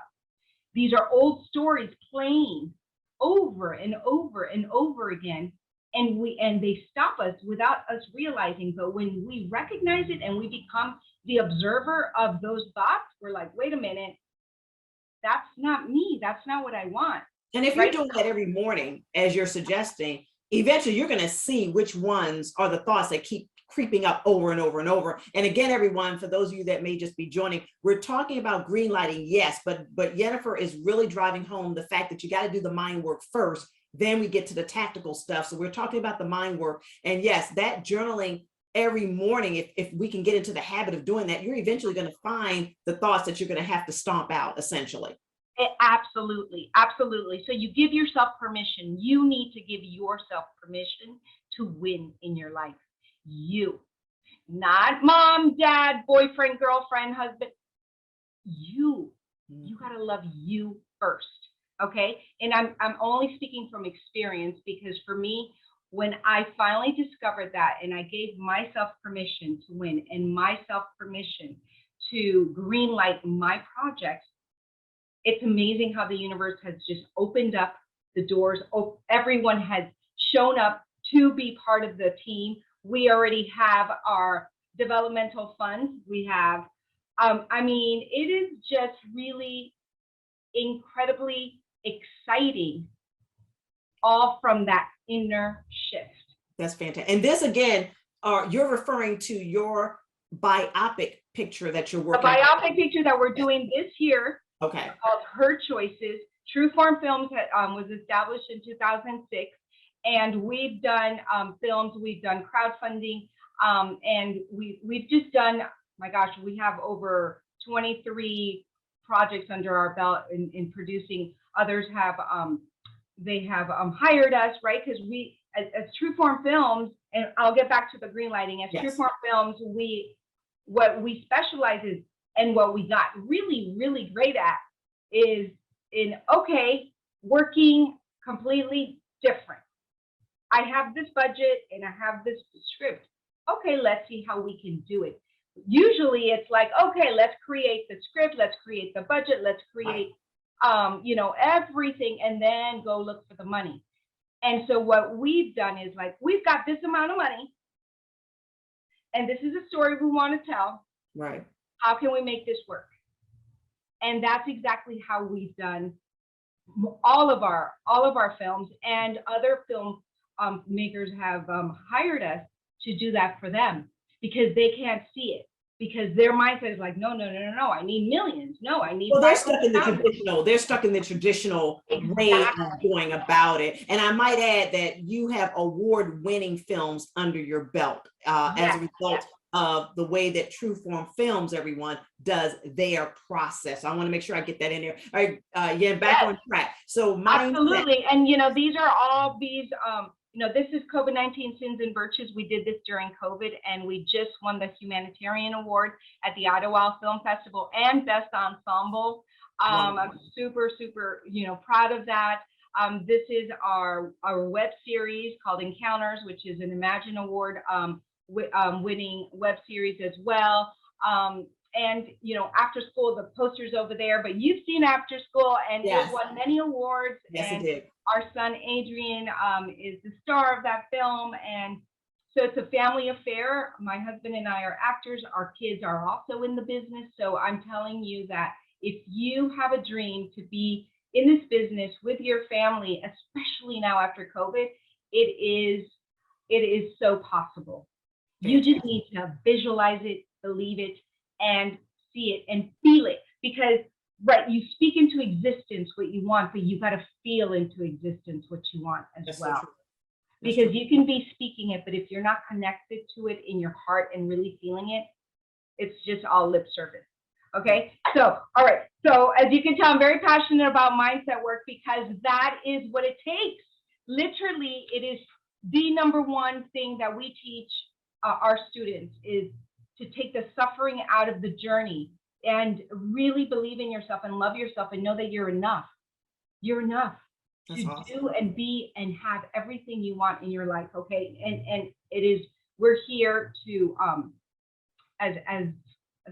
These are old stories playing over and over and over again. And they stop us without us realizing. But when we recognize it and we become the observer of those thoughts, we're like, wait a minute, that's not me. That's not what I want.
And if you're doing that every morning, as you're suggesting, eventually you're going to see which ones are the thoughts that keep creeping up over and over and over. And again, everyone, for those of you that may just be joining, we're talking about green lighting, yes, but Jennifer is really driving home the fact that you got to do the mind work first, then we get to the tactical stuff. So we're talking about the mind work. And yes, that journaling every morning, if we can get into the habit of doing that, you're eventually going to find the thoughts that you're going to have to stomp out, essentially.
Absolutely, absolutely. So you give yourself permission. You need to give yourself permission to win in your life. You, not mom, dad, boyfriend, girlfriend, husband. You got to love you first. Okay. And I'm only speaking from experience, because for me, when I finally discovered that and I gave myself permission to win and myself permission to green light my projects, it's amazing how the universe has just opened up the doors. Everyone has shown up to be part of the team. We already have our developmental funds. We have, it is just really incredibly exciting, all from that inner shift.
That's fantastic. And this, again, you're referring to your biopic picture that you're working on.
A biopic picture that we're doing this year.
Okay.
Called Her Choices. True Form Films was established in 2006. And we've done films, we've done crowdfunding, and we've just done, my gosh, we have over 23 projects under our belt in producing. Others have, they have hired us, right? Because we, as True Form Films, and I'll get back to the green lighting, as True Form Films, what we specialize is, and what we got really, really great at is working completely different. I have this budget and I have this script. Okay, let's see how we can do it. usually it's like, okay, let's create the script, let's create the budget, let's create, everything, and then go look for the money. And so what we've done is like, we've got this amount of money, and this is a story we want to tell.
Right.
How can we make this work? And that's exactly how we've done all of our films, and other film makers have hired us to do that for them, because they can't see it, because their mindset is like, no, I need millions. No, I need.
Well, they're stuck in the traditional. They're stuck in the traditional way of going about it. And I might add that you have award-winning films under your belt as a result of the way that True Form Films, everyone, does their process. I want to make sure I get that in there. All right, back on track. So
absolutely, and these are all these. This is COVID-19 Sins and Virtues. We did this during COVID, and we just won the Humanitarian Award at the Ottawa Film Festival and Best Ensemble. I'm super, proud of that. This is our web series called Encounters, which is an Imagine Award winning web series as well. And After School, the posters over there, but you've seen After School, and it won many awards.
Yes,
and
it did.
Our son Adrian is the star of that film, and so it's a family affair. My husband and I are actors. Our kids are also in the business. So I'm telling you that if you have a dream to be in this business with your family, especially now after COVID, it is so possible. You just need to visualize it, believe it, and see it and feel it, because you speak into existence what you want, but you got to feel into existence what you want as well. Because you can be speaking it, but if you're not connected to it in your heart and really feeling it, it's just all lip service. Okay, so all right, so as you can tell, I'm very passionate about mindset work, because that is what it takes. Literally, it is the number one thing that we teach our students, is to take the suffering out of the journey and really believe in yourself and love yourself and know that you're enough. You're enough to do and be and have everything you want in your life. Okay, and it is, we're here to as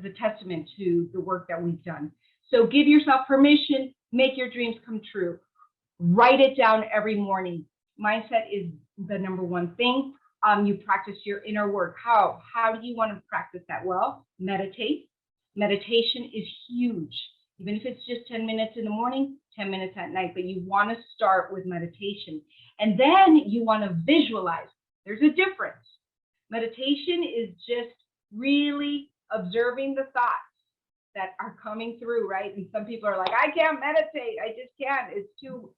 a testament to the work that we've done. So give yourself permission, make your dreams come true. Write it down every morning. Mindset is the number one thing. You practice your inner work. How do you want to practice that? Well, meditate. Meditation is huge. Even if it's just 10 minutes in the morning, 10 minutes at night, but you want to start with meditation. And then you want to visualize. There's a difference. Meditation is just really observing the thoughts that are coming through, right? And some people are like, I can't meditate. I just can't. It's too.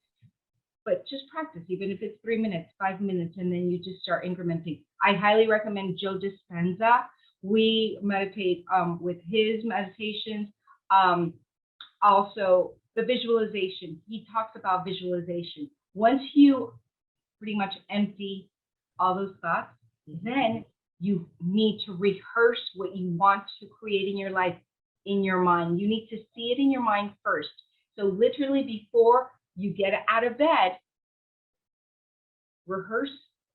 But just practice, even if it's 3 minutes, 5 minutes, and then you just start incrementing. I highly recommend Joe Dispenza. We meditate with his meditations. Also, the visualization. He talks about visualization. Once you pretty much empty all those thoughts, then you need to rehearse what you want to create in your life in your mind. You need to see it in your mind first. So literally before you get out of bed, rehearse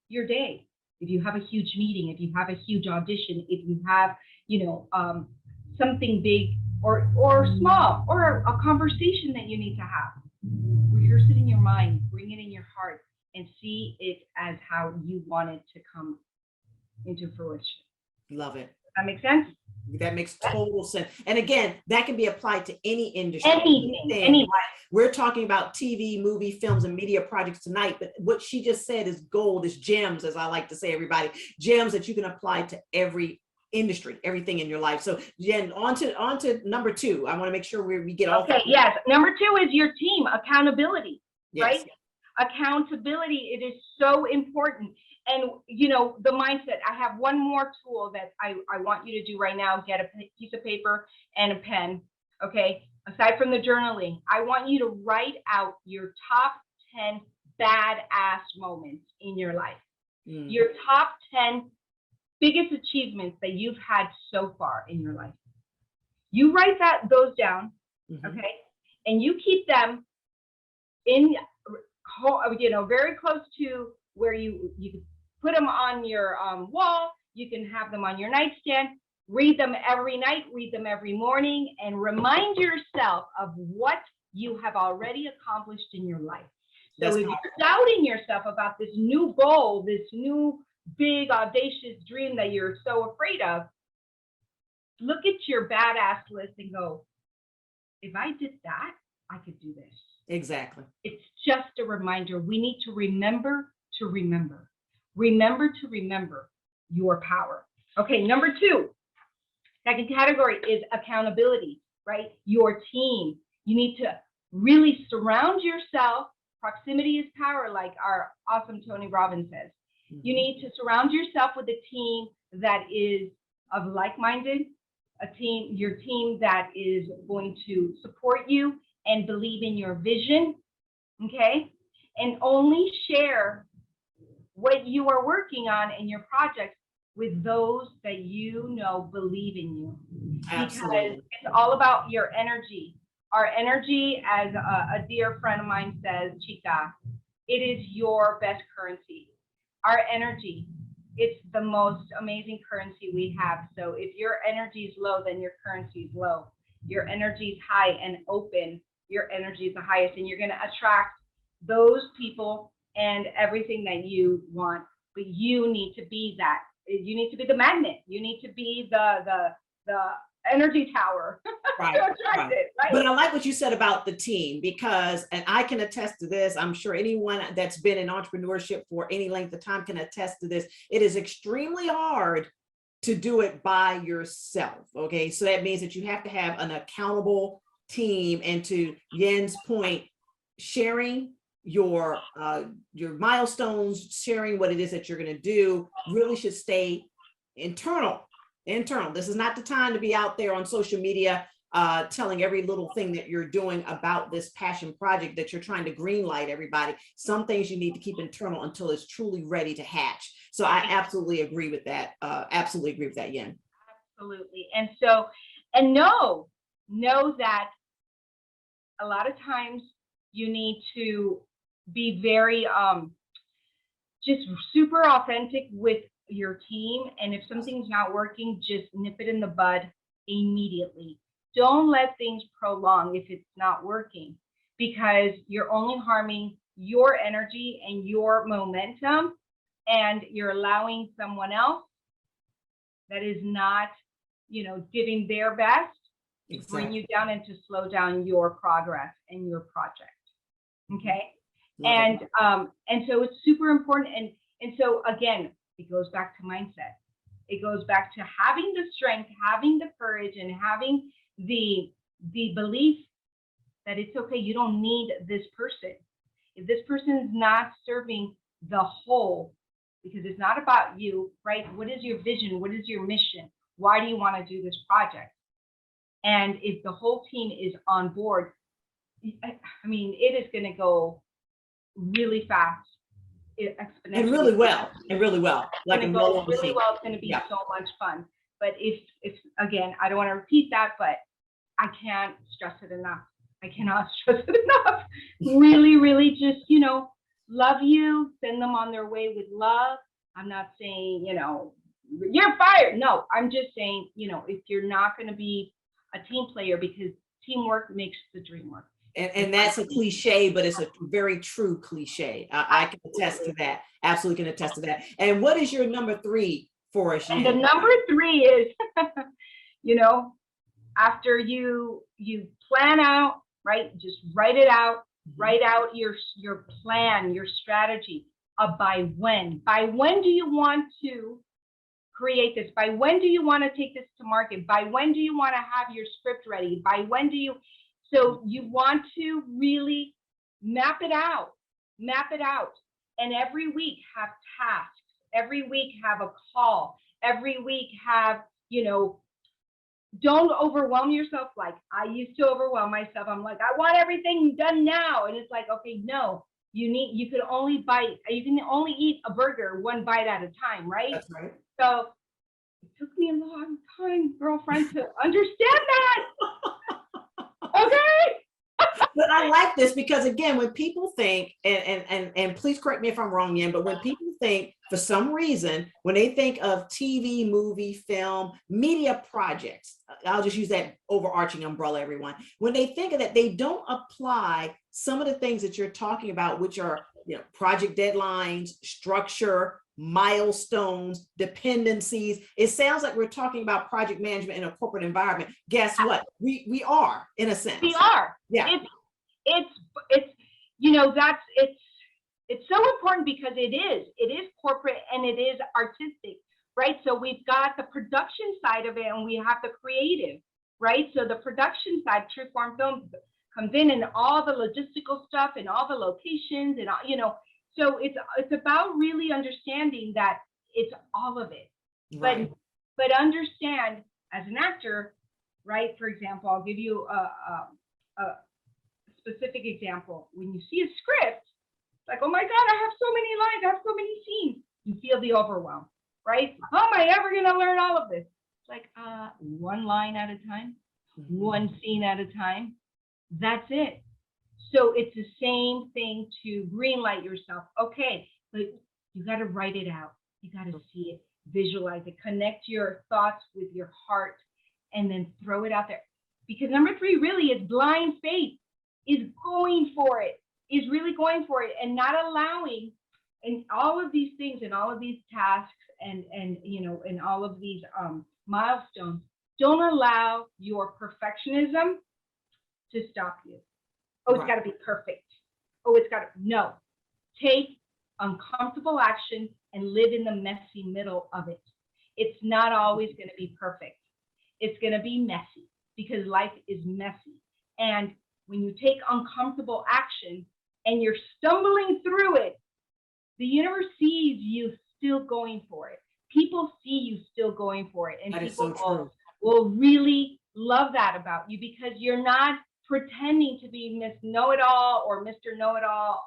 your day. If you have a huge meeting, if you have a huge audition, if you have, something big or small, or a conversation that you need to have, rehearse it in your mind, bring it in your heart, and see it as how you want it to come into fruition.
Love it.
That makes sense?
That makes total sense. And again, that can be applied to any industry.
Anything.
Right? We're talking about TV, movie, films, and media projects tonight, but what she just said is gold, is gems, as I like to say, everybody, gems that you can apply to every industry, everything in your life. So Jen, on to number 2. I want to make sure we get off.
Okay, yes. Number 2 is your team, accountability,
yes.
right? Accountability, it is so important. And, the mindset, I have one more tool that I want you to do right now. Get a piece of paper and a pen, okay? Aside from the journaling, I want you to write out your top 10 badass moments in your life. Your top 10 biggest achievements that you've had so far in your life. You write those down, okay? And you keep them in, very close to where you can put them on your wall. You can have them on your nightstand. Read them every night, read them every morning, and remind yourself of what you have already accomplished in your life. So if you're doubting yourself about this new goal, this new big audacious dream that you're so afraid of, look at your badass list and go, if I did that, I could do this.
Exactly.
It's just a reminder. We need to remember to remember. Remember to remember your power. Okay, number 2, second category is accountability, right? Your team. You need to really surround yourself. Proximity is power, like our awesome Tony Robbins says. You need to surround yourself with a team that is of like-minded, your team that is going to support you and believe in your vision, okay? And only share what you are working on in your projects with those that you know believe in you.
Absolutely.
Because it's all about your energy. Our energy, as a dear friend of mine says, Chica, it is your best currency. Our energy, it's the most amazing currency we have. So if your energy is low, then your currency is low. Your energy is high and open, your energy is the highest, and you're going to attract those people and everything that you want. But you need to be that. You need to be the magnet. You need to be the energy tower
Right,
to attract
right.
it, right?
But I like what you said about the team, because, and I can attest to this, I'm sure anyone that's been in entrepreneurship for any length of time can attest to this. It is extremely hard to do it by yourself. Okay, so that means that you have to have an accountable team, and to Yen's point, sharing your milestones, sharing what it is that you're going to do really should stay internal. This is not the time to be out there on social media telling every little thing that you're doing about this passion project that you're trying to green light everybody. Some things you need to keep internal until it's truly ready to hatch. So I absolutely agree with that. Absolutely agree with that, Yen.
Absolutely. And so, and know that a lot of times you need to be very just super authentic with your team. And if something's not working, just nip it in the bud immediately. Don't let things prolong if it's not working, because you're only harming your energy and your momentum, and you're allowing someone else that is not, giving their best to bring you down and to slow down your progress and your project. Okay. And so it's super important. And so again, it goes back to mindset. It goes back to having the strength, having the courage, and having the belief that it's okay. You don't need this person. If this person is not serving the whole, because it's not about you, right? What is your vision? What is your mission? Why do you want to do this project? And if the whole team is on board, I mean, it is going to go really fast.
And really well. Like
it's going to go really well. It's going to be so much fun. But if again, I don't want to repeat that, but I can't stress it enough. I cannot stress it enough. Really, really just, love you, send them on their way with love. I'm not saying, you're fired. No, I'm just saying, if you're not going to be a team player, because teamwork makes the dream work.
And that's a cliche, but it's a very true cliche. I can attest to that. Absolutely can attest to that. And what is your number 3 for us?
And the number 3 is, after you plan out, right? Just write it out. Write out your plan, your strategy. By when? By when do you want to create this? By when do you want to take this to market? By when do you want to have your script ready? By when do you? So you want to really map it out. And every week have tasks. Every week have a call. Every week have, don't overwhelm yourself. Like I used to overwhelm myself. I'm like, I want everything done now. And it's like, okay, no, you can only eat a burger one bite at a time, right?
That's right.
So it took me a long time, girlfriend, to understand that. Okay.
But I like this because, again, when people think, and please correct me if I'm wrong, Yen, but when people think for some reason, when they think of TV, movie, film, media projects, I'll just use that overarching umbrella, everyone. When they think of that, they don't apply some of the things that you're talking about, which are, project deadlines, structure, milestones, dependencies. It sounds like we're talking about project management in a corporate environment. Guess what? We are, in a sense.
We are.
Yeah.
It's it's so important because it is corporate and it is artistic, right? So we've got the production side of it and we have the creative, right? So the production side, True Form Films, comes in and all the logistical stuff and all the locations and all, so it's about really understanding that it's all of it.
Right.
But understand as an actor, right? For example, I'll give you a specific example. When you see a script, like, oh my God, I have so many lines, I have so many scenes. You feel the overwhelm, right? How am I ever gonna learn all of this? It's like one line at a time, one scene at a time. That's it. So it's the same thing to greenlight yourself. Okay, but you got to write it out. You got to see it, visualize it, connect your thoughts with your heart, and then throw it out there. Because number 3 really is blind faith, is going for it, is really going for it, and not allowing, and all of these things and all of these tasks and all of these milestones, don't allow your perfectionism to stop you. Oh, it's got to be perfect. Oh, no. Take uncomfortable action and live in the messy middle of it. It's not always going to be perfect. It's going to be messy because life is messy. And when you take uncomfortable action and you're stumbling through it, the universe sees you still going for it. People see you still going for it. And
that
people
is so true.
will really love that about you because you're not pretending to be Miss Know-It-All or Mr. Know-It-All,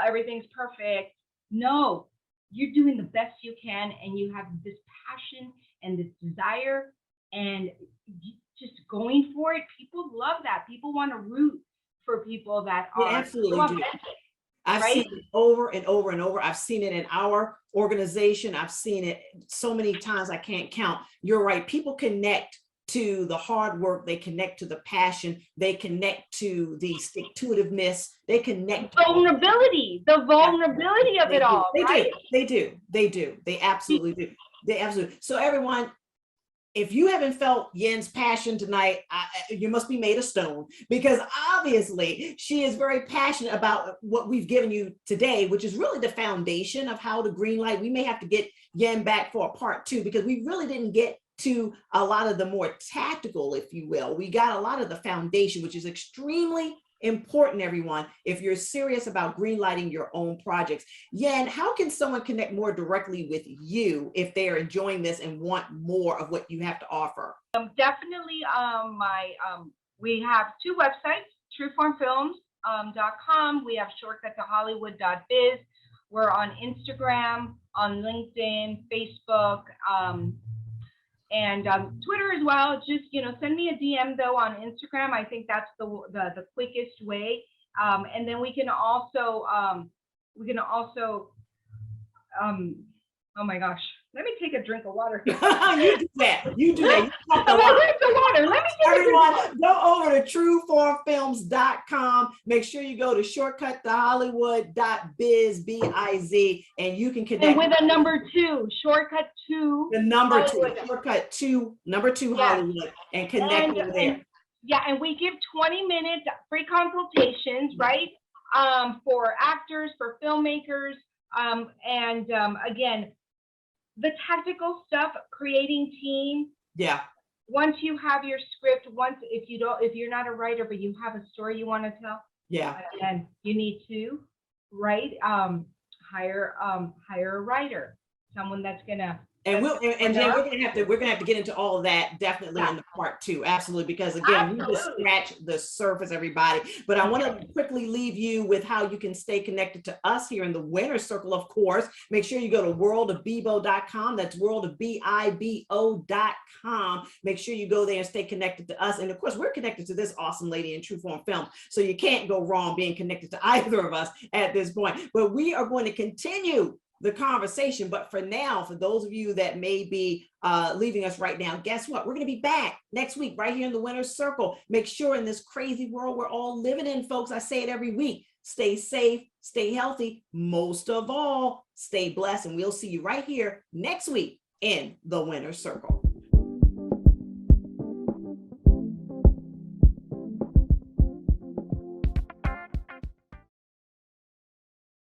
everything's perfect. No, you're doing the best you can and you have this passion and this desire and just going for it. People love that. People want to root for people that are
absolutely
authentic.
I've
right?
seen it over and over and over. I've seen it in our organization. I've seen it so many times I can't count. You're right. People connect to the hard work, they connect to the passion, they connect to the stick-to-itiveness, they connect
the vulnerability of it all.
They absolutely do. So everyone, if you haven't felt Yen's passion tonight, you must be made of stone, because obviously she is very passionate about what we've given you today, which is really the foundation of how to greenlight. We may have to get Yen back for a part 2 because we really didn't get to a lot of the more tactical, if you will. We got a lot of the foundation, which is extremely important, everyone, if you're serious about greenlighting your own projects. Yen, how can someone connect more directly with you if they are enjoying this and want more of what you have to offer?
Definitely, we have 2 websites, trueformfilms.com. We have shortcuttohollywood.biz. We're on Instagram, on LinkedIn, Facebook, and Twitter as well. Just, send me a DM though on Instagram. I think that's the quickest way. And then we can also, oh my gosh, let me take a drink of water.
You do that. You do that.
Let me take a drink.
Everyone, go over to trueformfilms.com. Make sure you go to shortcuttohollywood.biz, B-I-Z, and you can connect.
And with a number 2, shortcut to
the number
Hollywood.
2, shortcut to number 2 Hollywood, and connect over there.
And we give 20-minute free consultations, right? For actors, for filmmakers, again, the tactical stuff, creating team.
Yeah.
Once you have your script, if you're not a writer, but you have a story you want to tell,
yeah,
and you need to write, hire a writer, someone that's gonna.
And Jen, we're gonna have to get into all of that definitely in the part 2, absolutely, because again, we just scratched the surface, everybody. But I want to quickly leave you with how you can stay connected to us here in the Winner's Circle. Of course, make sure you go to worldofbibo.com. That's worldofbibo.com. Make sure you go there and stay connected to us. And of course, we're connected to this awesome lady in True Form Film, so you can't go wrong being connected to either of us at this point. But we are going to continue the conversation. But for now, for those of you that may be leaving us right now, guess what? We're going to be back next week right here in the Winner's Circle. Make sure in this crazy world we're all living in, folks, I say it every week, stay safe, stay healthy, most of all, stay blessed. And we'll see you right here next week in the Winner's Circle.